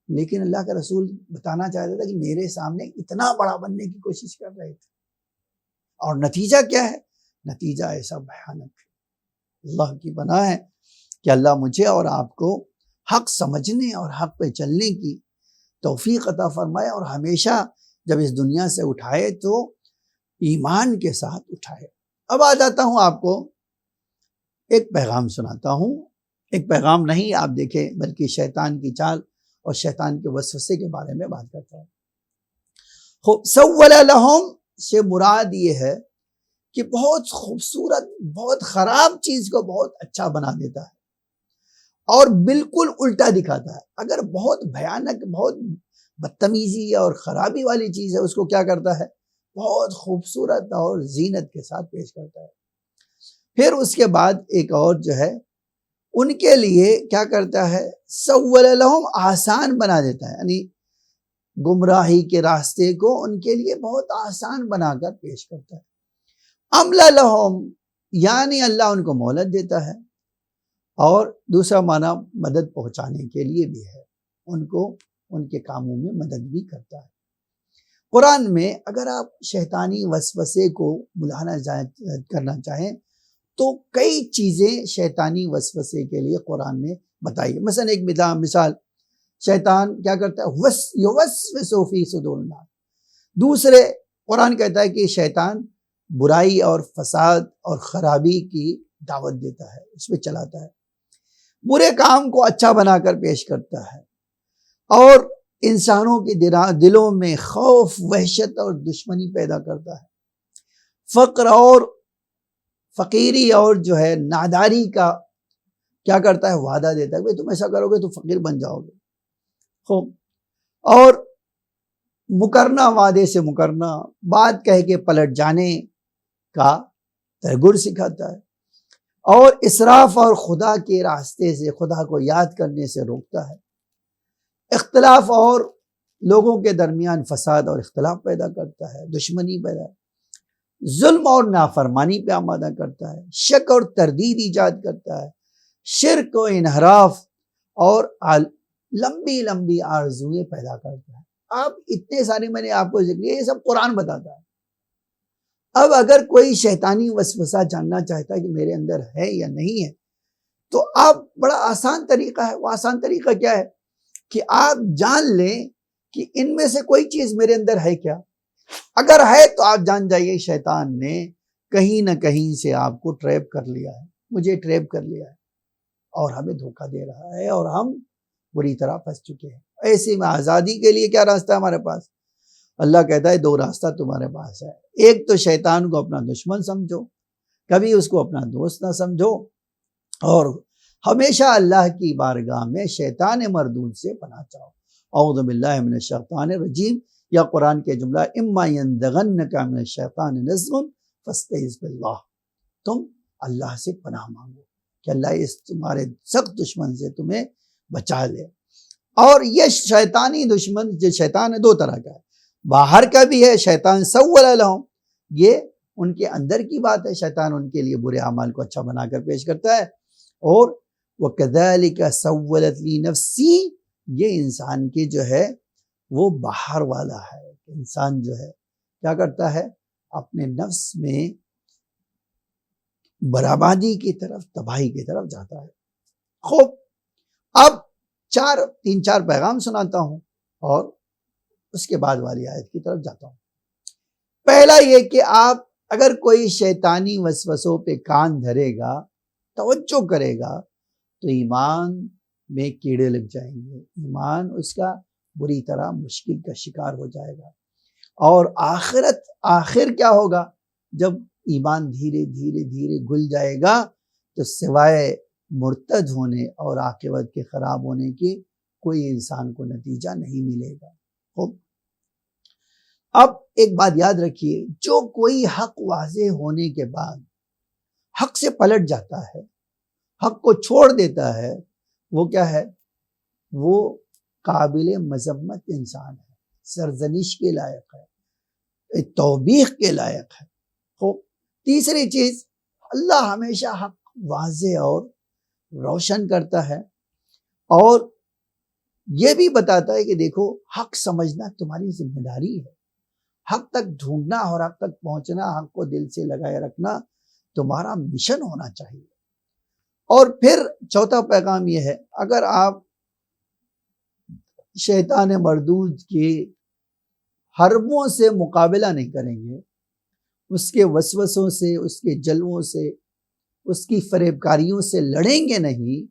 لیکن اللہ کا رسول بتانا چاہتا تھا کہ میرے سامنے اتنا بڑا بننے کی کوشش کر رہے تھے، اور نتیجہ کیا ہے؟ نتیجہ ایسا بھیانک ہے۔ اللہ کی پناہ ہے کہ اللہ مجھے اور آپ کو حق سمجھنے اور حق پہ چلنے کی توفیق عطا فرمائے، اور ہمیشہ جب اس دنیا سے اٹھائے تو ایمان کے ساتھ اٹھائے۔ اب آ جاتا ہوں آپ کو ایک پیغام سناتا ہوں، ایک پیغام نہیں آپ دیکھیں بلکہ شیطان کی چال اور شیطان کے وسوسے کے بارے میں بات کرتا ہوں۔ سول لہم سے مراد یہ ہے کہ بہت خوبصورت، بہت خراب چیز کو بہت اچھا بنا دیتا ہے اور بالکل الٹا دکھاتا ہے۔ اگر بہت بھیانک، بہت بدتمیزی اور خرابی والی چیز ہے، اس کو کیا کرتا ہے؟ بہت خوبصورت اور زینت کے ساتھ پیش کرتا ہے۔ پھر اس کے بعد ایک اور جو ہے ان کے لیے کیا کرتا ہے؟ سول لہم، آسان بنا دیتا ہے، یعنی گمراہی کے راستے کو ان کے لیے بہت آسان بنا کر پیش کرتا ہے۔ املا لہم، یعنی اللہ ان کو مہلت دیتا ہے، اور دوسرا معنی مدد پہنچانے کے لیے بھی ہے، ان کو ان کے کاموں میں مدد بھی کرتا ہے۔ قرآن میں اگر آپ شیطانی وسوسے کو بلانا کرنا چاہیں تو کئی چیزیں شیطانی وسوسے کے لیے قرآن نے بتائی۔ مثلا ایک مثال، شیطان کیا کرتا ہے؟ یوسوس فی صدور الناس۔ دوسرے قرآن کہتا ہے کہ شیطان برائی اور فساد اور خرابی کی دعوت دیتا ہے، اس پہ چلاتا ہے، برے کام کو اچھا بنا کر پیش کرتا ہے، اور انسانوں کے دلوں میں خوف، وحشت اور دشمنی پیدا کرتا ہے، فقر اور فقیری اور جو ہے ناداری کا کیا کرتا ہے؟ وعدہ دیتا ہے کہ تم ایسا کرو گے تو فقیر بن جاؤ گے، خوب، اور مکرنا، وعدے سے مکرنا، بات کہہ کے پلٹ جانے کا ترغر سکھاتا ہے، اور اسراف اور خدا کے راستے سے، خدا کو یاد کرنے سے روکتا ہے، اختلاف اور لوگوں کے درمیان فساد اور اختلاف پیدا کرتا ہے، دشمنی پیدا، ظلم اور نافرمانی پہ آمادہ کرتا ہے، شک اور تردید ایجاد کرتا ہے، شرک و انحراف اور لمبی لمبی آرزویں پیدا کرتا ہے۔ آپ اتنے سارے میں نے آپ کو ذکر کیا، یہ سب قرآن بتاتا ہے۔ اب اگر کوئی شیطانی وسوسہ جاننا چاہتا ہے کہ میرے اندر ہے یا نہیں ہے، تو آپ بڑا آسان طریقہ ہے، وہ آسان طریقہ کیا ہے کہ آپ جان لیں کہ ان میں سے کوئی چیز میرے اندر ہے کیا. اگر ہے تو آپ جان جائیے شیطان نے کہیں نہ کہیں سے آپ کو ٹریپ کر لیا ہے، مجھے ٹریپ کر لیا ہے اور ہمیں دھوکہ دے رہا ہے اور ہم بری طرح پھنس چکے ہیں. ایسے میں آزادی کے لیے کیا راستہ ہے ہمارے پاس؟ اللہ کہتا ہے 2 راستہ تمہارے پاس ہے. ایک تو شیطان کو اپنا دشمن سمجھو، کبھی اس کو اپنا دوست نہ سمجھو، اور ہمیشہ اللہ کی بارگاہ میں شیطان مردود سے پناہ چاہو. اعوذ باللہ من الشیطان الرجیم، یا قرآن کے جملہ اما ینزغنک من الشیطان نزغ فاستعذ باللہ. تم اللہ سے پناہ مانگو کہ اللہ اس تمہارے سخت دشمن سے تمہیں بچا لے. اور یہ شیطانی دشمن جو شیطان ہے 2 طرح کا ہے، باہر کا بھی ہے شیطان سول لہم، یہ ان کے اندر کی بات ہے، شیطان ان کے لیے برے اعمال کو اچھا بنا کر پیش کرتا ہے. اور وَكَذَلِكَ سَوَّلَتْ لِي نَفْسِي، یہ انسان کے جو ہے وہ باہر والا ہے. انسان جو ہے کیا کرتا ہے؟ اپنے نفس میں بربادی کی طرف، تباہی کی طرف جاتا ہے. خوب، اب 3-4 پیغام سناتا ہوں اور اس کے بعد والی آیت کی طرف جاتا ہوں. پہلا یہ کہ آپ اگر کوئی شیطانی وسوسوں پہ کان دھرے گا، توجہ کرے گا، تو ایمان میں کیڑے لگ جائیں گے، ایمان اس کا بری طرح مشکل کا شکار ہو جائے گا. اور آخر کیا ہوگا؟ جب ایمان دھیرے دھیرے دھیرے گل جائے گا تو سوائے مرتد ہونے اور عاقبت کے خراب ہونے کی کوئی انسان کو نتیجہ نہیں ملے گا. خوب، اب ایک بات یاد رکھیے، جو کوئی حق واضح ہونے کے بعد حق سے پلٹ جاتا ہے، حق کو چھوڑ دیتا ہے، وہ کیا ہے؟ وہ قابل مذمت انسان ہے، سرزنش کے لائق ہے، توبیخ کے لائق ہے. خوب، تیسری چیز، اللہ ہمیشہ حق واضح اور روشن کرتا ہے اور یہ بھی بتاتا ہے کہ دیکھو حق سمجھنا تمہاری ذمہ داری ہے، حق تک ڈھونڈنا اور حق تک پہنچنا، حق کو دل سے لگائے رکھنا تمہارا مشن ہونا چاہیے. اور پھر چوتھا پیغام یہ ہے، اگر آپ شیطان مردود کے حربوں سے مقابلہ نہیں کریں گے، اس کے وسوسوں سے، اس کے جلووں سے، اس کی فریب کاریوں سے لڑیں گے نہیں،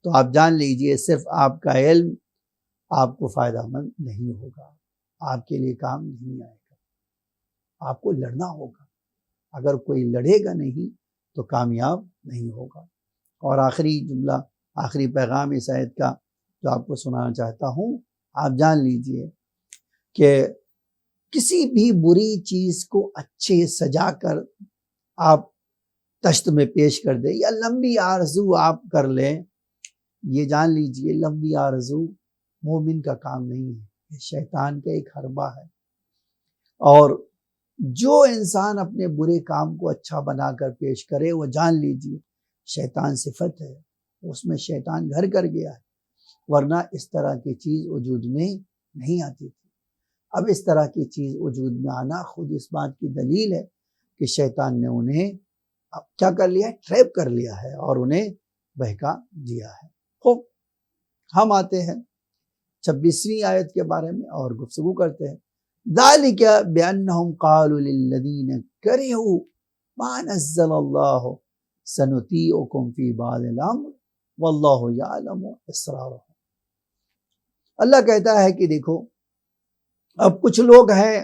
تو آپ جان لیجئے صرف آپ کا علم آپ کو فائدہ مند نہیں ہوگا، آپ کے لیے کام نہیں آئے گا. آپ کو لڑنا ہوگا، اگر کوئی لڑے گا نہیں تو کامیاب نہیں ہوگا. اور آخری جملہ، آخری پیغام اس آیت کا جو آپ کو سنانا چاہتا ہوں، آپ جان لیجئے کہ کسی بھی بری چیز کو اچھے سجا کر آپ تشت میں پیش کر دیں یا لمبی آرزو آپ کر لیں، یہ جان لیجئے لمبی آرزو مومن کا کام نہیں ہے، یہ شیطان کا ایک حربہ ہے. اور جو انسان اپنے برے کام کو اچھا بنا کر پیش کرے، وہ جان لیجئے شیطان صفت ہے، اس میں شیطان گھر کر گیا ہے، ورنہ اس طرح کی چیز وجود میں نہیں آتی تھی. اب اس طرح کی چیز وجود میں آنا خود اس بات کی دلیل ہے کہ شیطان نے انہیں کیا کر لیا ہے؟ ٹریپ کر لیا ہے اور انہیں بہکا دیا ہے. خوب، ہم آتے ہیں 26ویں آیت کے بارے میں اور گفتگو کرتے ہیں. ذَلِكَ بِأَنَّهُمْ قَالُوا لِلَّذِينَ كَرِهُوا مَا نَزَّلَ اللَّهُ سَنُطِيعُكُمْ فِي بَعْضِ الْأَمْرِ وَاللَّهُ يَعْلَمُ إِسْرَارَهُمْ. اللہ کہتا ہے کہ دیکھو، اب کچھ لوگ ہیں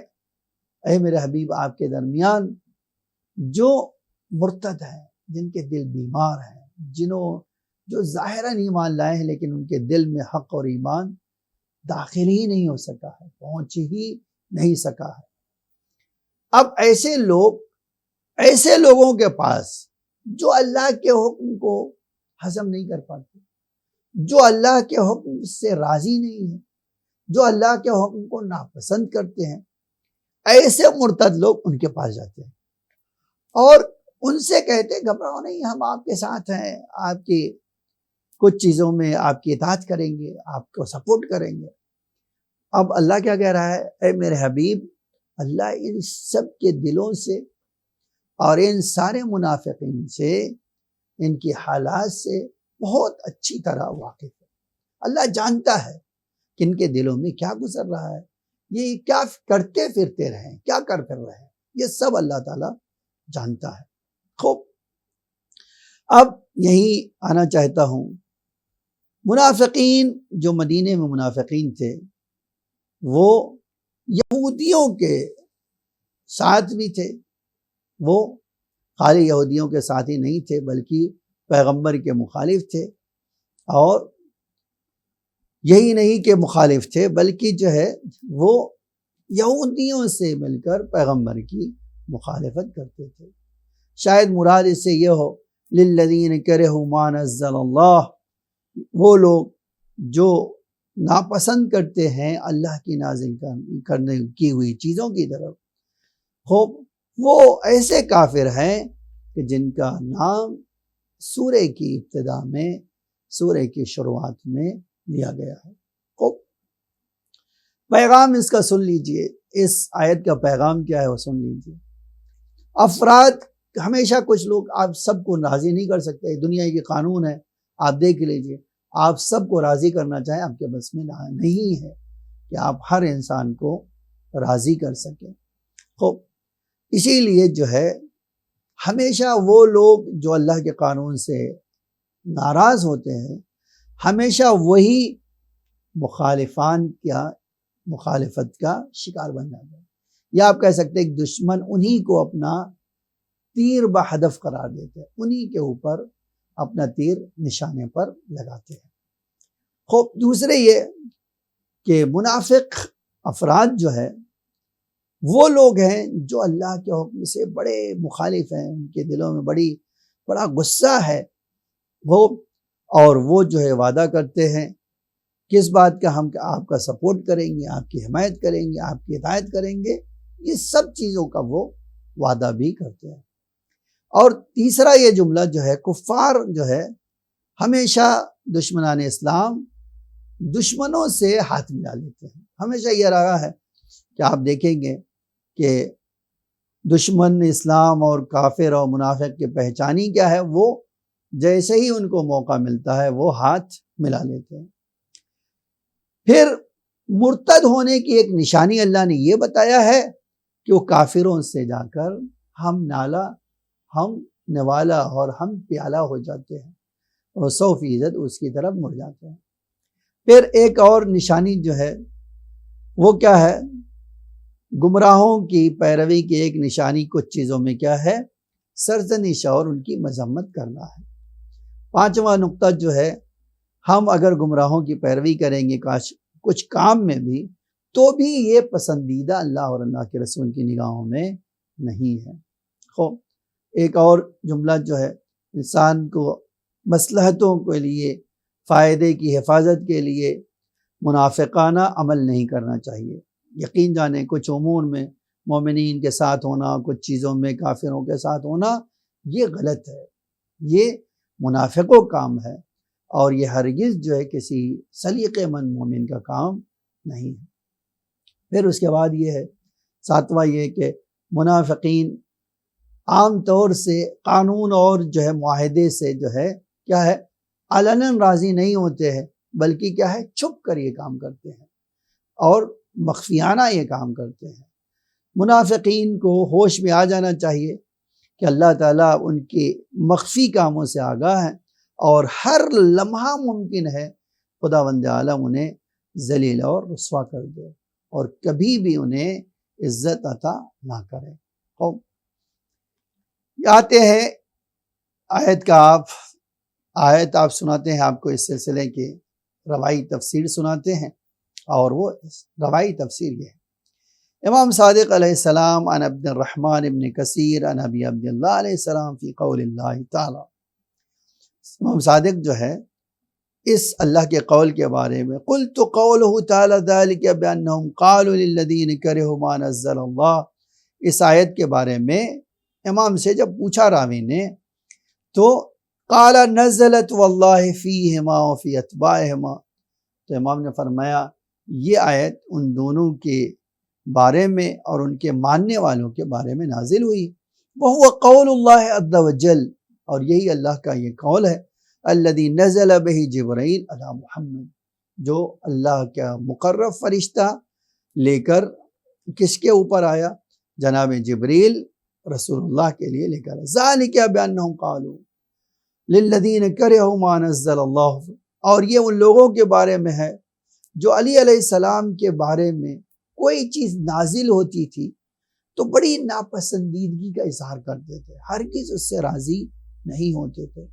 اے میرے حبیب آپ کے درمیان جو مرتد ہیں، جن کے دل بیمار ہیں، جو ظاہراً ایمان لائے ہیں لیکن ان کے دل میں حق اور ایمان داخل ہی نہیں ہو سکا ہے، پہنچ ہی نہیں سکا ہے. اب ایسے لوگوں کے پاس جو اللہ کے حکم کو ہضم نہیں کر پاتے، جو اللہ کے حکم سے راضی نہیں ہیں، جو اللہ کے حکم کو ناپسند کرتے ہیں، ایسے مرتد لوگ ان کے پاس جاتے ہیں اور ان سے کہتے گھبراؤ نہیں، ہم آپ کے ساتھ ہیں، آپ کی کچھ چیزوں میں آپ کی اطاعت کریں گے، آپ کو سپورٹ کریں گے. اب اللہ کیا کہہ رہا ہے؟ اے میرے حبیب، اللہ ان سب کے دلوں سے اور ان سارے منافقین سے، ان کی حالات سے بہت اچھی طرح واقف ہے۔ اللہ جانتا ہے کہ ان کے دلوں میں کیا گزر رہا ہے، یہ کیا کرتے پھرتے رہے، کیا کر پھر رہے ہیں، یہ سب اللہ تعالیٰ جانتا ہے۔ خوب، اب یہی آنا چاہتا ہوں، منافقین جو مدینے میں منافقین تھے وہ یہودیوں کے ساتھ بھی تھے، وہ خالی یہودیوں کے ساتھ ہی نہیں تھے بلکہ پیغمبر کے مخالف تھے، اور یہی نہیں کہ مخالف تھے بلکہ جو ہے وہ یہودیوں سے مل کر پیغمبر کی مخالفت کرتے تھے۔ شاید مراد اس سے یہ ہو للذین کرہوا ما نزل اللہ، وہ لوگ جو ناپسند کرتے ہیں اللہ کی نازل کرنے کی ہوئی چیزوں کی طرف، خوب وہ ایسے کافر ہیں کہ جن کا نام سورہ کی ابتدا میں، سورہ کی شروعات میں لیا گیا ہے۔ خوب، پیغام اس کا سن لیجئے، اس آیت کا پیغام کیا ہے وہ سن لیجئے۔ افراد ہمیشہ، کچھ لوگ آپ سب کو راضی نہیں کر سکتے، دنیا کی قانون ہے، آپ دیکھ لیجئے، آپ سب کو راضی کرنا چاہیں آپ کے بس میں نہیں ہے کہ آپ ہر انسان کو راضی کر سکیں۔ خوب، اسی لیے جو ہے ہمیشہ وہ لوگ جو اللہ کے قانون سے ناراض ہوتے ہیں، ہمیشہ وہی مخالفت کا شکار بن جاتے ہیں، یا آپ کہہ سکتے ہیں کہ دشمن انہی کو اپنا تیر بہدف قرار دیتے ہیں، انہی کے اوپر اپنا تیر نشانے پر لگاتے ہیں۔ خوب، دوسرے یہ کہ منافق افراد جو ہے وہ لوگ ہیں جو اللہ کے حکم سے بڑے مخالف ہیں، ان کے دلوں میں بڑا غصہ ہے وہ، اور وہ جو ہے وعدہ کرتے ہیں کس بات کا، ہم آپ کا سپورٹ کریں گے، آپ کی حمایت کریں گے، آپ کی ہدایت کریں گے، یہ سب چیزوں کا وہ وعدہ بھی کرتے ہیں۔ اور تیسرا یہ جملہ جو ہے، کفار جو ہے ہمیشہ دشمنان اسلام دشمنوں سے ہاتھ ملا لیتے ہیں، ہمیشہ یہ رہا ہے کہ آپ دیکھیں گے کہ دشمن اسلام اور کافر اور منافق کی پہچانی کیا ہے، وہ جیسے ہی ان کو موقع ملتا ہے وہ ہاتھ ملا لیتے ہیں۔ پھر مرتد ہونے کی ایک نشانی اللہ نے یہ بتایا ہے کہ وہ کافروں سے جا کر ہم نالا، ہم نوالا اور ہم پیالہ ہو جاتے ہیں، اور 100% اس کی طرف مڑ جاتے ہیں۔ پھر ایک اور نشانی جو ہے وہ کیا ہے، گمراہوں کی پیروی کی ایک نشانی کچھ چیزوں میں کیا ہے، سرزنش اور ان کی مذمت کرنا ہے۔ پانچواں نقطہ جو ہے، ہم اگر گمراہوں کی پیروی کریں گے کچھ کام میں بھی، تو بھی یہ پسندیدہ اللہ اور اللہ کے رسول کی نگاہوں میں نہیں ہے۔ خوب، ایک اور جملہ جو ہے، انسان کو مصلحتوں کے لیے، فائدے کی حفاظت کے لیے منافقانہ عمل نہیں کرنا چاہیے۔ یقین جانیں کچھ امور میں مومنین کے ساتھ ہونا، کچھ چیزوں میں کافروں کے ساتھ ہونا، یہ غلط ہے، یہ منافقوں کام ہے، اور یہ ہرگز جو ہے کسی سلیقے مند مومن کا کام نہیں ہے۔ پھر اس کے بعد یہ ہے، ساتواں یہ کہ منافقین عام طور سے قانون اور جو ہے معاہدے سے جو ہے کیا ہے، علناً راضی نہیں ہوتے ہیں، بلکہ کیا ہے، چھپ کر یہ کام کرتے ہیں اور مخفیانہ یہ کام کرتے ہیں۔ منافقین کو ہوش میں آ جانا چاہیے کہ اللہ تعالیٰ ان کے مخفی کاموں سے آگاہ ہے، اور ہر لمحہ ممکن ہے خداوند عالم انہیں ذلیل اور رسوا کر دے، اور کبھی بھی انہیں عزت عطا نہ کرے۔ آتے ہیں آیت آپ سناتے ہیں، آپ کو اس سلسلے کی روائی تفسیر سناتے ہیں، اور وہ روائی تفسیر یہ ہے، امام صادق علیہ السلام عن عبد الرحمن ابن کثیر عن ابی عبداللہ علیہ السلام فی قول اللہ تعالی۔ امام صادق جو ہے اس اللہ کے قول کے بارے میں، قلت قولہ تعالی ذلک بانہم قالوا للذین کرہوا ما نزل اللہ، اس آیت کے بارے میں امام سے جب پوچھا راوی نے، تو قال نزلت واللہ فیہما وفی اتباعہما، تو امام نے فرمایا یہ آیت ان دونوں کے بارے میں اور ان کے ماننے والوں کے بارے میں نازل ہوئی۔ وہو قول اللہ عز وجل، اور یہی اللہ کا یہ قول ہے، الذی نزل بہ جبرائیل علی محمد، جو اللہ کا مقرب فرشتہ لے کر کس کے اوپر آیا؟ جناب جبریل رسول اللہ کے لیے لے کر۔ ذالک بانہم قالوا للذین کرہوا ما نزل اللہ، اور یہ ان لوگوں کے بارے میں ہے جو علی علیہ السلام کے بارے میں کوئی چیز نازل ہوتی تھی تو بڑی ناپسندیدگی کا اظہار کرتے تھے، ہرگز اس سے راضی نہیں ہوتے تھے۔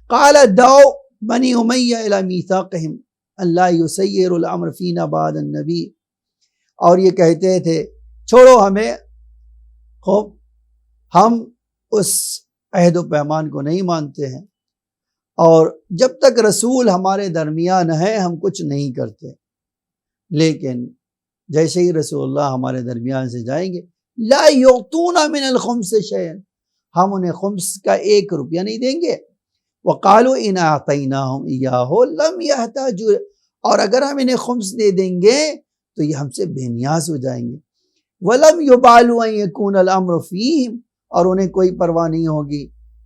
قال دعوا بنی امیہ الی میثاقہم اللہ یسیر الامر فینا بعد النبی، اور یہ کہتے تھے چھوڑو ہمیں، خوب ہم اس عہد و پیمان کو نہیں مانتے ہیں، اور جب تک رسول ہمارے درمیان ہے ہم کچھ نہیں کرتے، لیکن جیسے ہی رسول اللہ ہمارے درمیان سے جائیں گے لا یعطون من الخمس شیئا، ہم انہیں خمس کا 1 روپیہ نہیں دیں گے۔ وقالوا ان اعطیناہم ایاہ لم یحتاجوا، اور اگر ہم انہیں خمس دے دیں گے تو یہ ہم سے بے نیاز ہو جائیں گے۔ ولم یبالوا ان یکون الامر فیہم، اور انہیں کوئی پرواہ نہیں ہوگی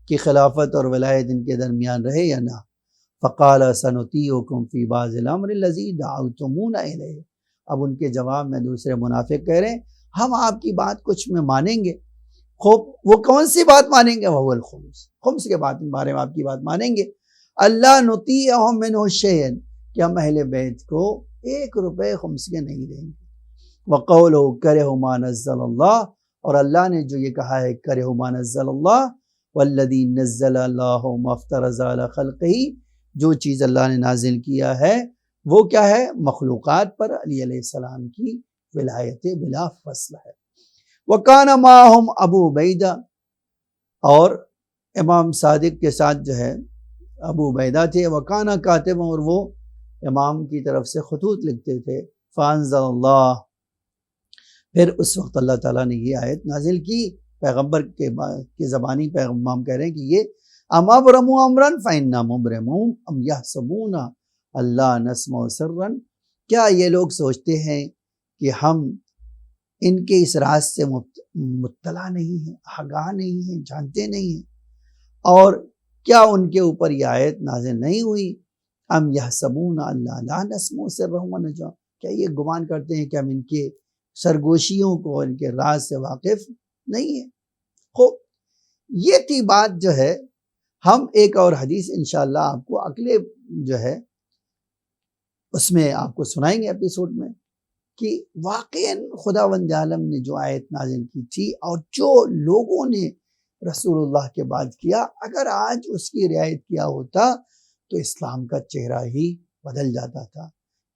کہ خلافت اور ولایت ان کے درمیان رہے یا نہ۔ فقال سنطیعکم فی بعض الامر الذی دعوتمونا الیہ، اب ان کے جواب میں دوسرے منافق کہہ رہے ہیں ہم آپ کی بات کچھ میں مانیں گے۔ خوب وہ کون سی بات مانیں گے؟ وہ الخمس، خمس کے بارے میں آپ کی بات مانیں گے۔ اللہ نطیعہم منہ شیئا، کہ ہم اہل بیت کو 1 روپے خمس کے نہیں دیں گے۔ وقولہ کرہوا ما نزل اللہ، اور اللہ نے جو یہ کہا ہے کرہوا ما نزل اللہ، والذی نزل اللہ ما افترض علی خلقہ، جو چیز اللہ نے نازل کیا ہے وہ کیا ہے؟ مخلوقات پر علی علیہ السلام کی ولایت بلا فصل ہے۔ وَكَانَ مَعَهُمْ ابو عبیدہ، اور امام صادق کے ساتھ جو ہے ابو عبیدہ تھے، وَكَانَ كَاتِبًا، اور وہ امام کی طرف سے خطوط لکھتے تھے۔ فَأَنزَلَ اللَّهُ، پھر اس وقت اللہ تعالیٰ نے یہ آیت نازل کی، پیغمبر کے زبانی پیغمبر کہہ رہے ہیں کہ یہ ام ابرموا امرا فإنا مبرمون ام یحسبون اللہ نسمع سرا، کیا یہ لوگ سوچتے ہیں کہ ہم ان کے اس راز سے مطلع نہیں ہیں، آگاہ نہیں ہیں، جانتے نہیں ہیں؟ اور کیا ان کے اوپر یہ آیت نازل نہیں ہوئی؟ ام یحسبون اللہ لا نسمع سرهم ونجواهم، کیا یہ گمان کرتے ہیں کہ ہم ان کے سرگوشیوں کو، ان کے راز سے واقف نہیں ہیں؟ خوب یہ تھی بات جو ہے۔ ہم ایک اور حدیث انشاءاللہ آپ کو اگلے جو ہے اس میں آپ کو سنائیں گے ایپیسوڈ میں، کہ واقعاً خداوند عالم نے جو آیت نازل کی تھی اور جو لوگوں نے رسول اللہ کے بعد کیا، اگر آج اس کی رعایت کیا ہوتا تو اسلام کا چہرہ ہی بدل جاتا تھا،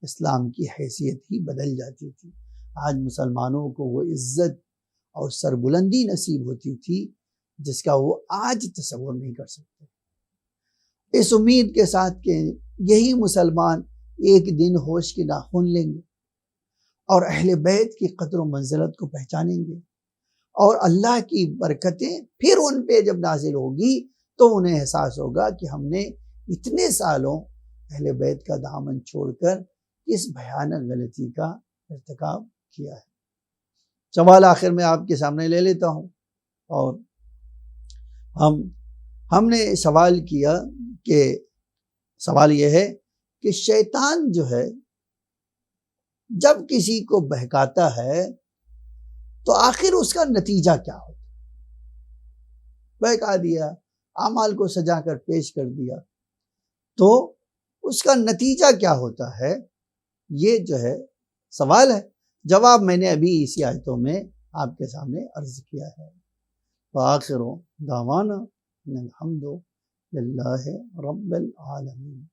اسلام کی حیثیت ہی بدل جاتی تھی۔ آج مسلمانوں کو وہ عزت اور سربلندی نصیب ہوتی تھی جس کا وہ آج تصور نہیں کر سکتے۔ اس امید کے ساتھ کہ یہی مسلمان ایک دن ہوش کے ناخن لیں گے اور اہل بیت کی قدر و منزلت کو پہچانیں گے، اور اللہ کی برکتیں پھر ان پہ جب نازل ہوگی تو انہیں احساس ہوگا کہ ہم نے اتنے سالوں اہل بیت کا دامن چھوڑ کر اس بھیانک غلطی کا ارتکاب کیا ہے۔ سوال آخر میں آپ کے سامنے لے لیتا ہوں، اور ہم نے سوال کیا کہ سوال یہ ہے کہ شیطان جو ہے جب کسی کو بہکاتا ہے تو آخر اس کا نتیجہ کیا ہوتا ہے؟ بہکا دیا، اعمال کو سجا کر پیش کر دیا، تو اس کا نتیجہ کیا ہوتا ہے؟ یہ جو ہے سوال ہے، جواب میں نے ابھی اسی آیتوں میں آپ کے سامنے عرض کیا ہے۔ وآخر دعوانا ان الحمد للہ رب العالمین۔